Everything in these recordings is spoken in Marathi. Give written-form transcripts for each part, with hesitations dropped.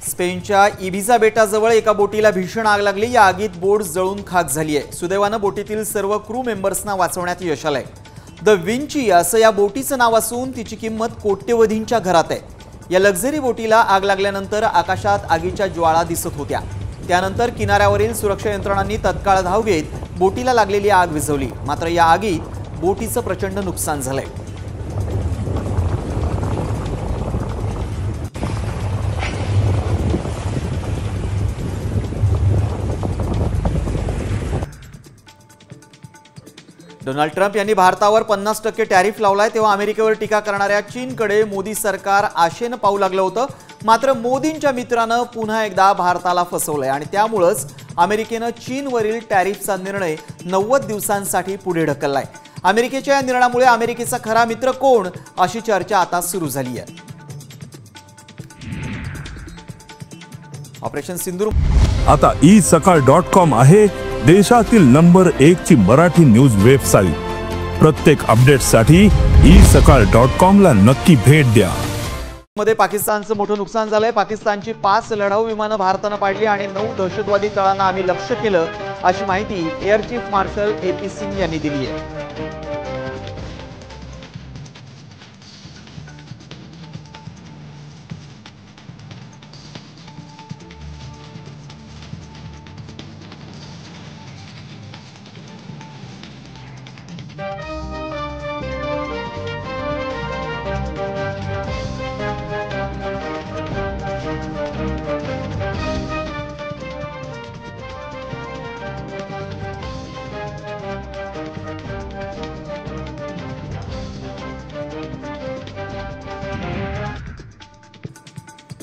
स्पेनच्या इबिजा बेटाजवळ एका बोटीला भीषण आग लागली। या आगीत बोट जळून खाक झाली आहे। सुदैवाने बोटीतील सर्व क्रू मेंबर्सना वाचवण्यात यश आलंय। द विंची असं या बोटीचं नाव असून तिची किंमत कोट्यवधींच्या घरात आहे। या लक्झरी बोटीला आग लागल्यानंतर आकाशात आगीच्या ज्वाळा दिसत होत्या। त्यानंतर किनाऱ्यावरील सुरक्षा यंत्रणांनी तत्काळ धाव घेत बोटीला लागलेली आग विझवली। मात्र या आगीत बोटीचं प्रचंड नुकसान झालंय। डोनाल्ड ट्रम्प यांनी भारतावर 50% टॅरिफ लावलाय, तेव्हा अमेरिकेवर टीका करणाऱ्या चीनकडे मोदी सरकार आशेनं पाहू लागलं होतं। मात्र मोदींच्या मित्रानं पुन्हा एकदा भारताला फसवलंय आणि त्यामुळेच अमेरिकेनं चीनवरील टॅरिफचा निर्णय 90 दिवसांसाठी पुढे ढकललाय। अमेरिकेच्या या निर्णयामुळे अमेरिकेचा खरा मित्र कोण अशी चर्चा आता सुरू झाली आहे। ऑपरेशन सिंदूर आता isakal.com आहे देशातील नंबर 1 ची मराठी न्यूज वेबसाईट। प्रत्येक अपडेटसाठी isakal.com ला नक्की भेट द्या। मध्ये पाकिस्तानचं मोठं नुकसान झालंय। पाकिस्तानची 5 लढाऊ विमानं भारतानं पाडली आणि 9 दहशतवादी तळांना आम्ही लक्ष्य केलं, अशी माहिती air chief marshal AP Singh यांनी दिली आहे।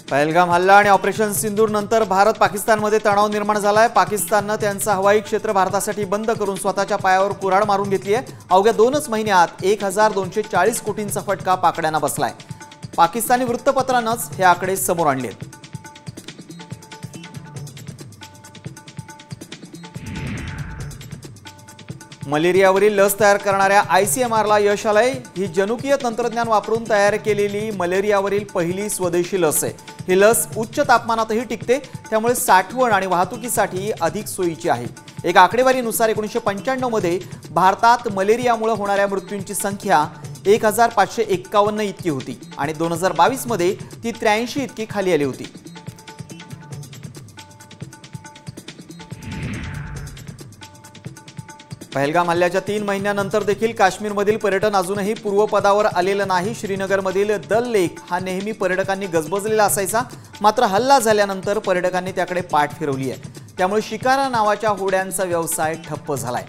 पहलगाम हल्ला आणि ऑपरेशन सिंदूर नंतर भारत पाकिस्तानमध्ये तणाव निर्माण झालाय। पाकिस्ताननं त्यांचं हवाई क्षेत्र भारतासाठी बंद करून स्वतःच्या पायावर कुऱ्हाड मारून घेतली आहे। अवघ्या 2च महिन्यात 1240 कोटींचा फटका पाकड्यांना बसलाय। पाकिस्तानी वृत्तपत्रानंच हे आकडे समोर आणलेत। मलेरियावरील लस तयार करणाऱ्या ICMRला यश आलंय। ही जनुकीय तंत्रज्ञान वापरून तयार केलेली मलेरियावरील पहिली स्वदेशी लस आहे। ही लस उच्च तापमानातही टिकते, त्यामुळे साठवण आणि वाहतुकीसाठी अधिक सोयीची आहे। एक आकडेवारीनुसार 1995 मध्ये भारतात मलेरियामुळे होणाऱ्या मृत्यूंची संख्या 1551 इतकी होती आणि 2022 मध्ये ती 83 इतकी खाली आली होती। पहलगाम हल्ल्याच्या 3 महिन्यानंतर देखील काश्मीरमधील पर्यटन अजूनही पूर्वपदावर आलेलं नाही। श्रीनगरमधील दल लेक हा नेहमी पर्यटकांनी गजबजलेला असायचा, मात्र हल्ला झाल्यानंतर पर्यटकांनी त्याकडे पाठ फिरवली आहे। त्यामुळे शिकारा नावाच्या होड्यांचा व्यवसाय ठप्प झालाय।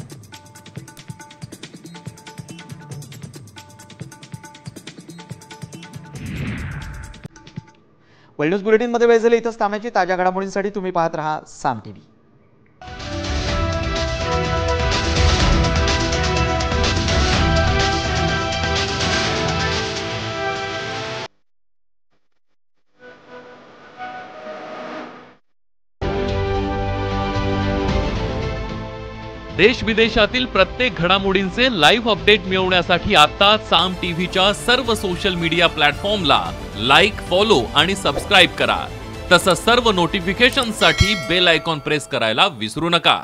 वर्ल्ड न्यूज बुलेटिन मध्ये वेळ झाली इथंच थांबायची। ताज्या घडामोडींसाठी तुम्ही पाहत रहा साम टीव्ही। देश विदेशातील प्रत्येक घडामोडींचे लाईव्ह अपडेट मिळवण्यासाठी आता साम टीव्हीच्या सर्व सोशल मीडिया प्लॅटफॉर्मला लाईक, फॉलो आणि सबस्क्राइब करा। तसंच सर्व नोटिफिकेशनसाठी बेल आयकॉन प्रेस करायला विसरू नका।